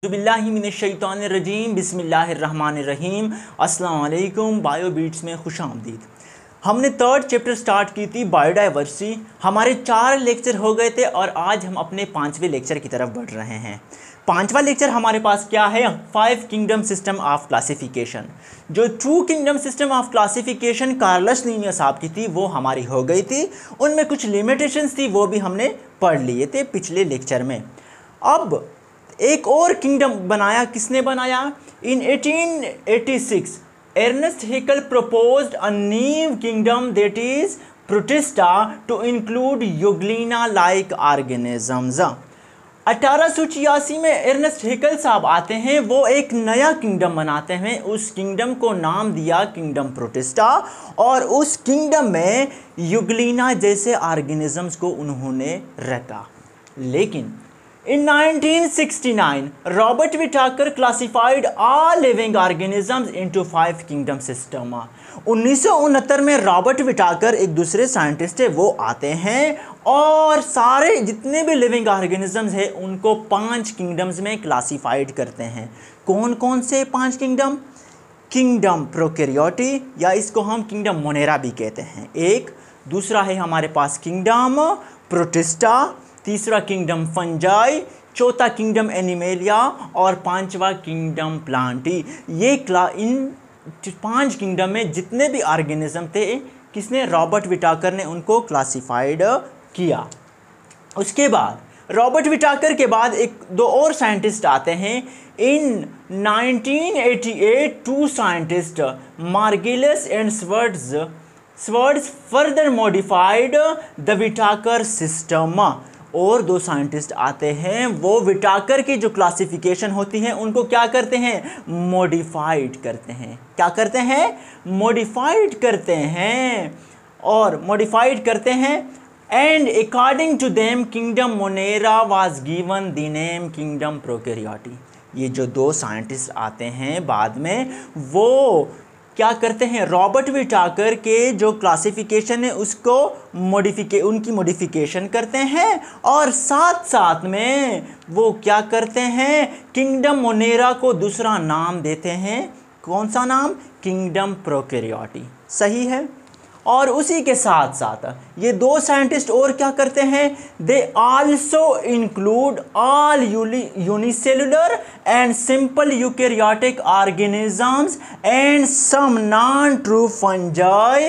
बिस्मिल्लाहिमिनश्शैतानिर्रजीम बिस्मिल्लाहिर्रहमानिर्रहीम। अस्सलाम वालेकुम। बायोबीट्स में खुशामदीद। हमने थर्ड चैप्टर स्टार्ट की थी बायोडाइवर्सिटी। हमारे 4 लेक्चर हो गए थे और आज हम अपने 5वें लेक्चर की तरफ बढ़ रहे हैं। 5वां लेक्चर हमारे पास क्या है? 5 किंगडम सिस्टम ऑफ क्लासिफिकेशन। जो two kingdom system of classification Carolus Linnaeus साहब की थी वो हमारी हो गई थी। उनमें कुछ लिमिटेशंस थी, वो भी हमने पढ़ लिए थे पिछले लेक्चर में। अब एक और किंगडम बनाया। किसने बनाया? In 1886 Ernst Haeckel proposed a new kingdom that is Protista to include Euglena like organisms। 1886 में अर्नेस्ट हैकेल साहब आते हैं, वो एक नया किंगडम बनाते हैं। उस किंगडम को नाम दिया किंगडम प्रोटिस्टा और उस किंगडम में यूग्लिना जैसे ऑर्गेनिजम्स को उन्होंने रखा। लेकिन In 1969, Robert Whittaker classified all living organisms into 5 kingdom system। 1969 में रॉबर्ट विटाकर, एक दूसरे साइंटिस्ट है, वो आते हैं और सारे जितने भी लिविंग ऑर्गेनिजम्स हैं उनको 5 किंगडम्स में क्लासिफाइड करते हैं। कौन कौन से 5 किंगडम? किंगडम प्रोकैरियोटी, या इसको हम किंगडम मोनेरा भी कहते हैं एक। दूसरा है हमारे पास किंगडम प्रोटिस्टा, तीसरा किंगडम फंजाई, चौथा किंगडम एनिमेलिया और 5वां किंगडम प्लांटी। इन 5 किंगडम में जितने भी ऑर्गेनिज्म थे, किसने? रॉबर्ट विटाकर ने उनको क्लासिफाइड किया। उसके बाद रॉबर्ट विटाकर के बाद दो और साइंटिस्ट आते हैं। In 1988 2 scientist Margulis and Schwartz further modified the Whittaker system. और 2 साइंटिस्ट आते हैं, वो विटाकर की जो क्लासिफिकेशन होती है उनको क्या करते हैं? मॉडिफाइड करते हैं। क्या करते हैं? मॉडिफाइड करते हैं। और मॉडिफाइड करते हैं and according to them kingdom Monera was given the name kingdom Prokaryotae. ये जो 2 साइंटिस्ट आते हैं बाद में, वो क्या करते हैं? रॉबर्ट विटाकर के जो क्लासिफिकेशन है उसको उनकी मॉडिफिकेशन करते हैं और साथ साथ में वो क्या करते हैं? किंगडम मोनेरा को दूसरा नाम देते हैं। कौन सा नाम? किंगडम प्रोकैरियोटी। सही है। और उसी के साथ साथ ये 2 साइंटिस्ट और क्या करते हैं? They also include all unicellular and simple eukaryotic organisms and some non true fungi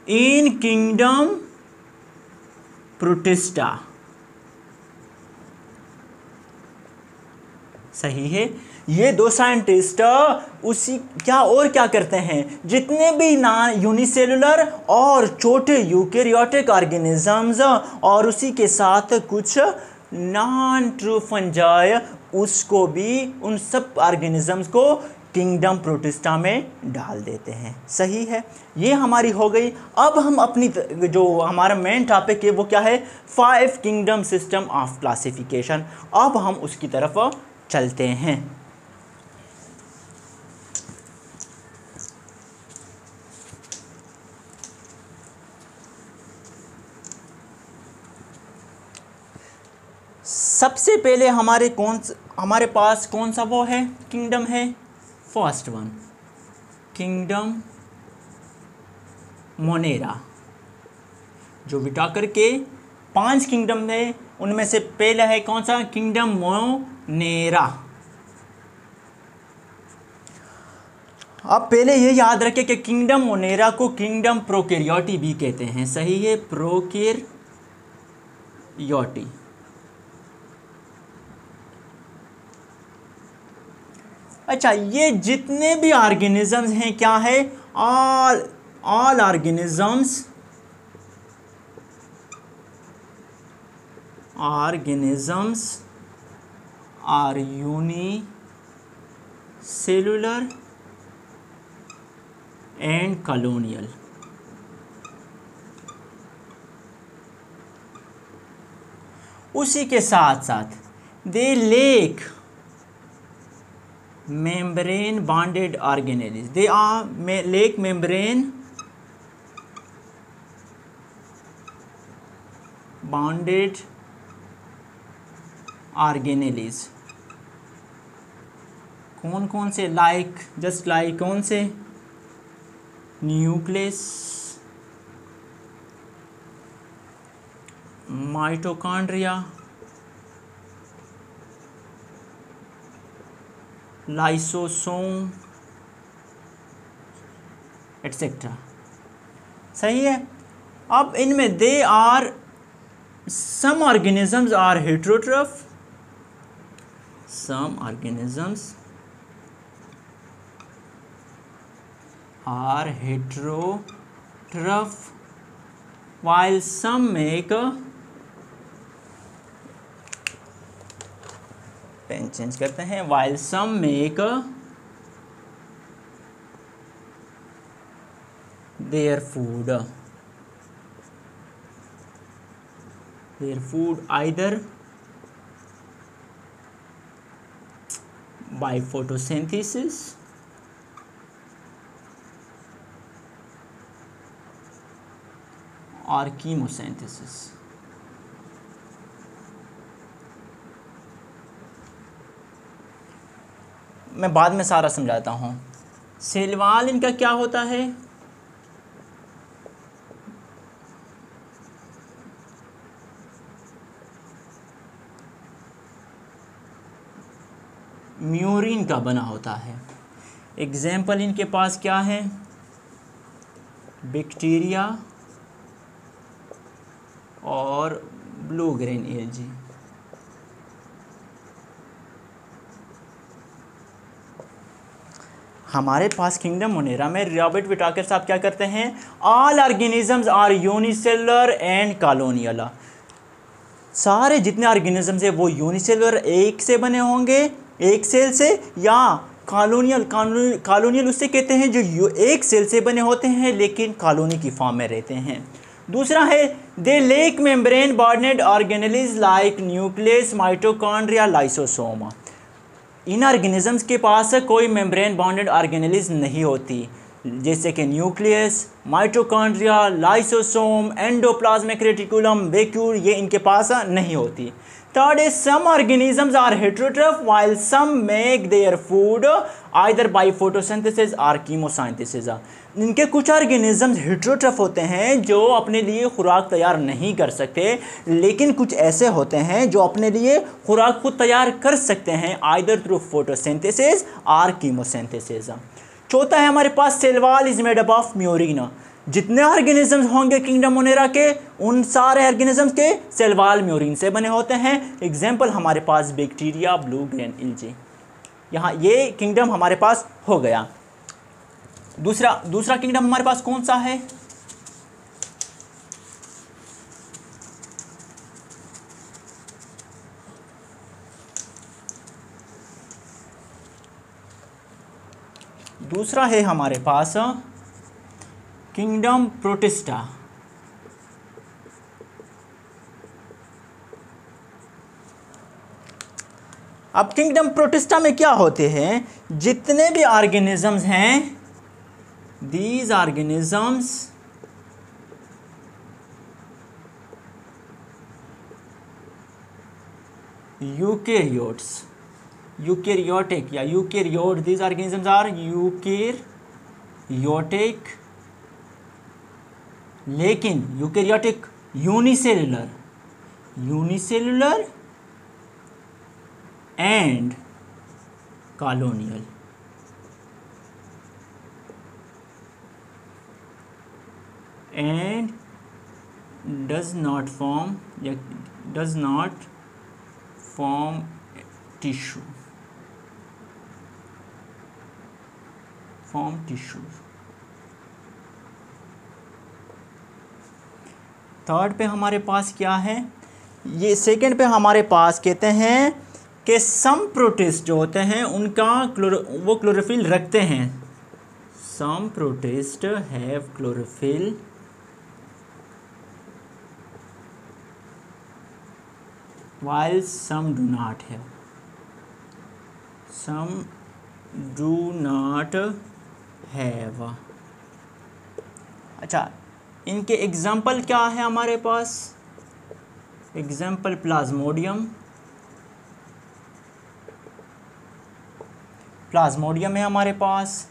in kingdom Protista. सही है। ये 2 साइंटिस्ट क्या करते हैं? जितने भी नॉन यूनिसेलुलर और छोटे यूकैरियोटिक ऑर्गेनिजम्स और उसी के साथ कुछ नॉन ट्रू फंजाई, उसको भी, उन सब ऑर्गेनिजम्स को किंगडम प्रोटिस्टा में डाल देते हैं। सही है। ये हमारी हो गई। अब हम अपनी जो हमारा मेन टॉपिक है वो क्या है? 5 किंगडम सिस्टम ऑफ क्लासिफिकेशन। अब हम उसकी तरफ चलते हैं। सबसे पहले हमारे पास कौन सा वो है किंगडम है? First one, kingdom Monera. जो विटाकर के 5 किंगडम है उनमें से पहला है कौन सा? Kingdom Monera. अब पहले ये याद रखें कि किंगडम मोनेरा को किंगडम प्रोकैरियोटी भी कहते हैं। सही है, प्रोकैरियोटी। अच्छा, ये जितने भी ऑर्गेनिजम्स हैं क्या है? All organisms are unicellular and colonial. उसी के साथ साथ they lack membrane bonded organelles। they are lake membrane bonded organelles. कौन कौन से? लाइक, जस्ट लाइक कौन से? Nucleus, mitochondria, lysosome etcetera. सही है। अब इनमें they are some organisms are heterotroph, some organisms are heterotroph while some make pen change करते हैं, while some make their food either by photosynthesis और कीमोसिंथेसिस। मैं बाद में सारा समझाता हूँ। सेलवाल इनका क्या होता है? म्यूरिन का बना होता है। एग्जाम्पल इनके पास क्या है? बैक्टीरिया और ब्लू ग्रेन एल्गी। हमारे पास किंगडम मोनेरा में रॉबर्ट विटाकर साहब क्या करते हैं? All organisms are unicellular and colonial. सारे जितने ऑर्गेनिजम्स है वो यूनिसेलुलर, एक से बने होंगे, एक सेल से, या कॉलोनियल उससे कहते हैं जो एक सेल से बने होते हैं लेकिन कॉलोनी की फॉर्म में रहते हैं। दूसरा है they lack membrane bounded organelles like nucleus, mitochondria, lysosome. इन ऑर्गेनिजम्स के पास कोई मेम्ब्रेन बॉन्डेड ऑर्गेनेलीज नहीं होती, जैसे कि nucleus, mitochondria, lysosome, endoplasmic reticulum, vacuole, ये इनके पास नहीं होती। Third is some organisms are heterotroph while some make their food either by photosynthesis or chemosynthesis। इनके कुछ ऑर्गेनिजम्स हेट्रोट्रफ होते हैं जो अपने लिए खुराक तैयार नहीं कर सकते, लेकिन कुछ ऐसे होते हैं जो अपने लिए खुराक खुद तैयार कर सकते हैं आइदर थ्रू फोटोसिंथेसिस और कीमोसिंथेसिस। चौथा है हमारे पास cell wall is made up of murein. जितने ऑर्गेनिजम्स होंगे किंगडम मोनेरा के, उन सारे ऑर्गेनिजम्स के सेलवाल म्यूरिन से बने होते हैं। एग्जाम्पल हमारे पास बैक्टीरिया, ब्लू ग्रेन एल्गी। यहाँ ये किंगडम हमारे पास हो गया। दूसरा किंगडम हमारे पास कौन सा है? दूसरा है हमारे पास किंगडम प्रोटिस्टा। अब किंगडम प्रोटिस्टा में क्या होते हैं? जितने भी ऑर्गेनिजम्स हैं, these organisms eukaryotic या eukaryote, these organisms are eukaryotic, लेकिन eukaryotic unicellular and colonial. and does not form tissue, third पे हमारे पास क्या है? ये सेकंड पे हमारे पास कहते हैं कि सम प्रोटिस्ट जो होते हैं उनका वो क्लोरोफिल रखते हैं। Some protist have chlorophyll while some do not have। अच्छा, इनके एग्जाम्पल क्या है हमारे पास? एग्जाम्पल प्लाज्मोडियम, प्लाज्मोडियम है हमारे पास,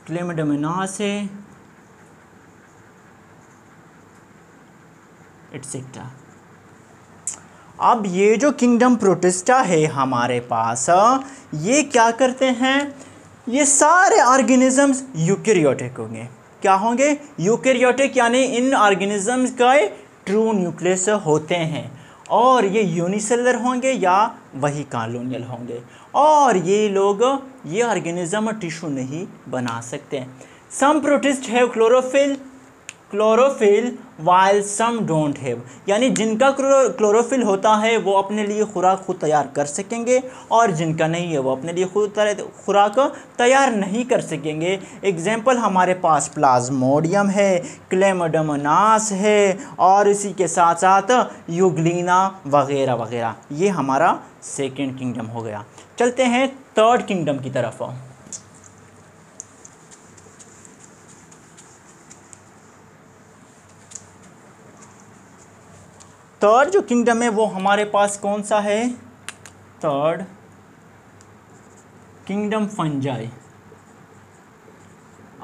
क्लेमिडोमोनास है, एटसेट्रा। अब ये जो किंगडम प्रोटिस्टा है हमारे पास, ये क्या करते हैं, ये सारे ऑर्गेनिजम्स यूकेरियोटिक होंगे। क्या होंगे? यूकेरियोटिक, यानी इन ऑर्गेनिजम्स का ट्रू न्यूक्लियस होते हैं, और ये यूनिसेलुलर होंगे या वही कॉलोनियल होंगे, और ये लोग, ये ऑर्गेनिज्म टिश्यू नहीं बना सकते। Some protist have chlorophyll while some don't have, यानी जिनका क्लोरोफिल होता है वो अपने लिए खुराक खुद तैयार कर सकेंगे, और जिनका नहीं है वो अपने लिए खुद खुराक तैयार नहीं कर सकेंगे। एग्जाम्पल हमारे पास प्लाज्मोडियम है, क्लेमिडोमोनास है, और इसी के साथ साथ यूग्लिना वगैरह वगैरह। ये हमारा सेकेंड किंगडम हो गया। चलते हैं थर्ड किंगडम की तरफ। थर्ड जो किंगडम है वो हमारे पास कौन सा है? Third kingdom fungi.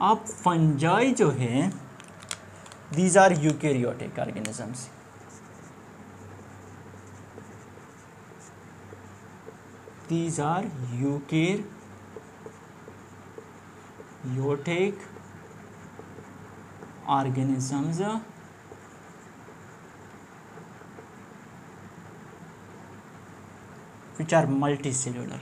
अब फंजाई जो है, these are eukaryotic organisms. These are eukaryotic organisms which are multicellular,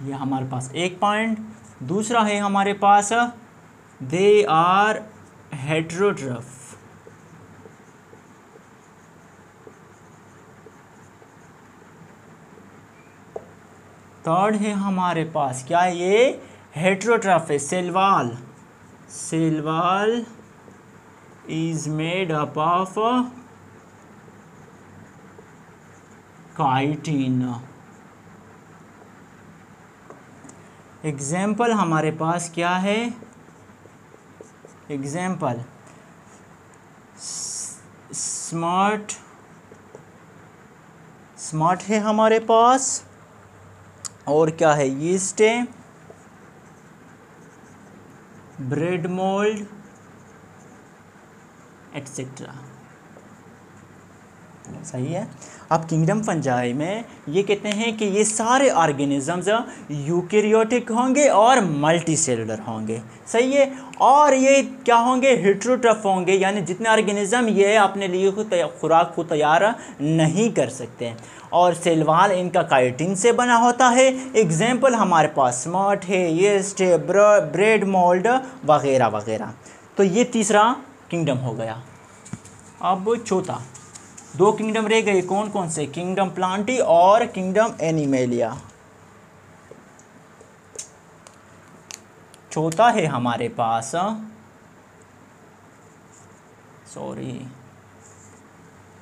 ये हमारे पास एक पॉइंट। दूसरा है हमारे पास, दे आर हेट्रोट्रफ। थर्ड है हमारे पास, क्या ये हेट्रोट्रफ है, cell wall is made up of chitin. Example हमारे पास क्या है? एग्जाम्पल स्मार्ट है हमारे पास, और क्या है? यीस्ट है, ब्रेड मोल्ड, एटसेट्रा। सही है। अब किंगडम फंजाई में ये कहते हैं कि ये सारे ऑर्गेनिजम्स यूकेरियोटिक होंगे और मल्टीसेलुलर होंगे। सही है। और ये क्या होंगे? हेट्रोट्रफ होंगे, यानी जितने ऑर्गेनिज्म ये अपने लिए खुराक को तैयार नहीं कर सकते, और सेलवाल इनका काइटिन से बना होता है। एग्जाम्पल हमारे पास स्मार्ट है, यीस्ट है, ब्रेड मोल्ड वगैरह वगैरह। तो ये तीसरा किंगडम हो गया। अब चौथा, दो किंगडम रह गए, कौन कौन से? किंगडम प्लांटी और किंगडम एनिमेलिया। चौथा है हमारे पास,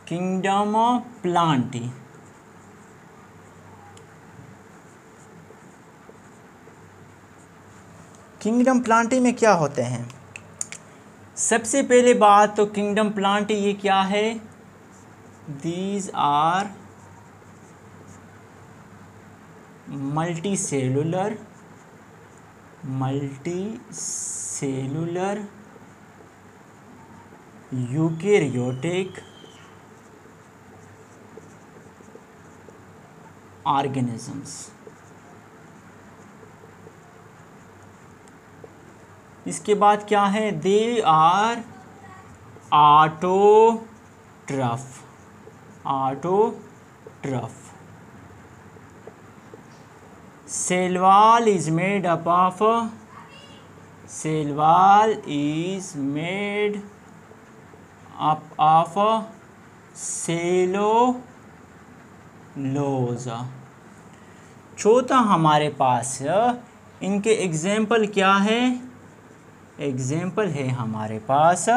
किंगडम प्लांटी। किंगडम प्लांटी में क्या होते हैं? सबसे पहले बात तो किंगडम प्लांटी ये क्या है? These are multicellular eukaryotic organisms। इसके बाद क्या है? They are autotroph। Cell wall is made up of cellulose. चौथा हमारे पास, इनके एग्जाम्पल क्या है? एग्जाम्पल है हमारे पास,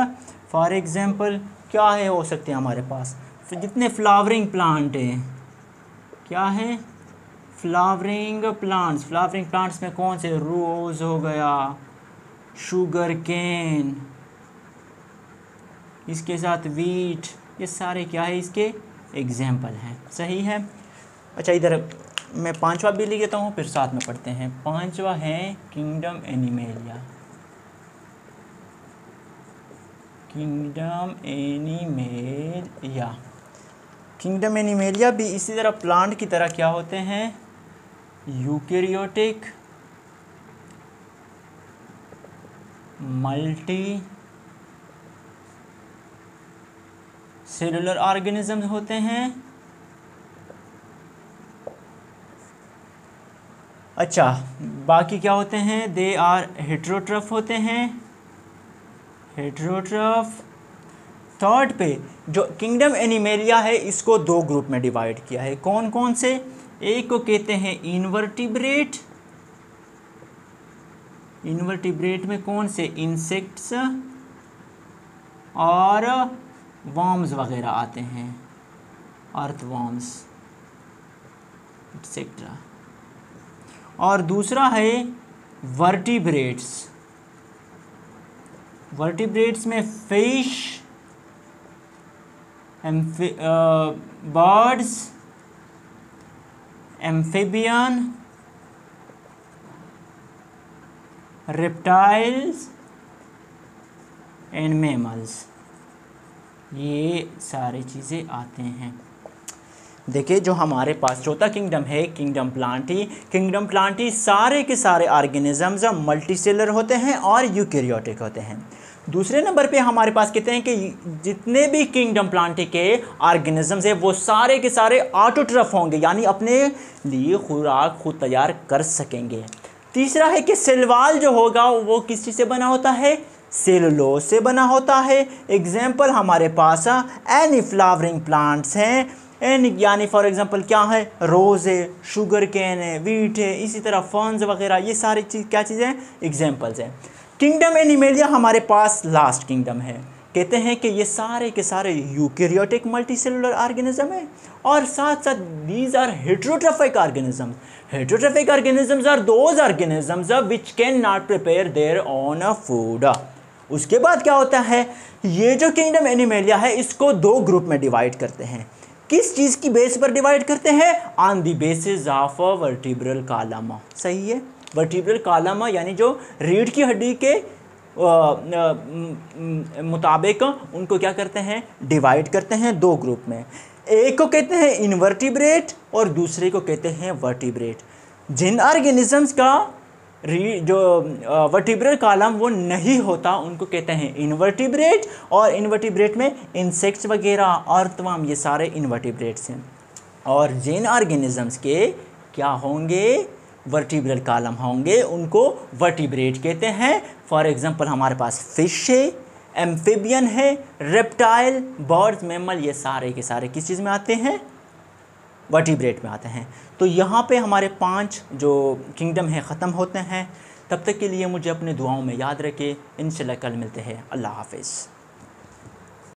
फॉर एग्जाम्पल क्या है हो सकते हैं हमारे पास? जितने फ्लावरिंग प्लांट हैं, क्या है? फ्लावरिंग प्लांट्स में कौन से? रोज़ हो गया, शुगर केन, इसके साथ वीट, ये सारे क्या है इसके एग्जाम्पल हैं। सही है। अच्छा इधर मैं पांचवा भी लिख देता हूँ, फिर साथ में पढ़ते हैं। पांचवा है kingdom animalia. Kingdom animalia, kingdom animalia भी इसी तरह प्लांट की तरह क्या होते हैं, यूकेरियोटिक मल्टी सेलुलर ऑर्गेनिज्म होते हैं। अच्छा बाकी क्या होते हैं, दे आर हेट्रोट्रफ होते हैं, हेट्रोट्रफ। थर्ड पे जो किंगडम एनिमेलिया है इसको दो ग्रुप में डिवाइड किया है। कौन कौन से, एक को कहते हैं इनवर्टिब्रेट, इनवर्टिब्रेट में कौन से, इंसेक्ट्स और वर्म्स वगैरह आते हैं, अर्थवर्म्स एक्सेट्रा। और दूसरा है वर्टिब्रेट्स, वर्टिब्रेट्स में fish, birds, amphibian, reptiles and mammals, ये सारी चीज़ें आते हैं। देखिए जो हमारे पास चौथा किंगडम है किंगडम प्लांटी, किंगडम प्लांटी सारे के सारे ऑर्गेनिजम्स मल्टीसेलर होते हैं और यूकेरियोटिक होते हैं। दूसरे नंबर पे हमारे पास कहते हैं कि जितने भी किंगडम प्लांटी के ऑर्गेनिजम्स हैं वो सारे के सारे ऑटोट्रफ होंगे, यानी अपने लिए खुराक खुद तैयार कर सकेंगे। तीसरा है कि सेलवाल जो होगा वो किस चीज़ से बना होता है, सेलुलोज से बना होता है। एग्जाम्पल हमारे पास एनी फ्लावरिंग प्लांट्स हैं, एनी यानी फॉर एग्जांपल क्या है, रोज़ है, शुगर कैन है, वीट है, इसी तरह फर्न्स वगैरह, ये सारी चीज़ क्या चीज़ें हैं, एग्जाम्पल्स हैं। किंगडम एनिमेलिया हमारे पास लास्ट किंगडम है। कहते हैं कि ये सारे के सारे यूकेरियोटिक मल्टीसेलुलर ऑर्गेनिज्म है और साथ साथ these are heterotrophic organism. Heterotrophic organisms are those organisms which can not prepare their own food. उसके बाद क्या होता है, ये जो किंगडम एनिमेलिया है इसको दो ग्रुप में डिवाइड करते हैं। किस चीज़ की बेस पर डिवाइड करते हैं, on the basis of vertebral column. सही है, वर्टिब्रल कॉलम यानी जो रीढ़ की हड्डी के मुताबिक उनको क्या करते हैं, डिवाइड करते हैं दो ग्रुप में। एक को कहते हैं इनवर्टिब्रेट और दूसरे को कहते हैं वर्टिब्रेट। जिन ऑर्गेनिजम्स का जो वर्टिब्रल कॉलम वो नहीं होता उनको कहते हैं इनवर्टिब्रेट, और इनवर्टिब्रेट में इंसेक्ट्स वगैरह, अर्थवर्म, ये सारे इनवर्टिब्रेट्स हैं। और जिन ऑर्गेनिजम्स के क्या होंगे, वर्टिब्रल कॉलम होंगे, उनको वर्टिब्रेट कहते हैं। फॉर एग्जांपल हमारे पास फिश है, एम्फिबियन है, रेप्टाइल, बर्ड्स, मैमल, ये सारे के सारे किस चीज़ में आते हैं, वर्टिब्रेट में आते हैं। तो यहाँ पे हमारे 5 जो किंगडम है ख़त्म होते हैं। तब तक के लिए मुझे अपने दुआओं में याद रखें। इंशाल्लाह कल मिलते हैं। अल्लाह हाफ़िज़।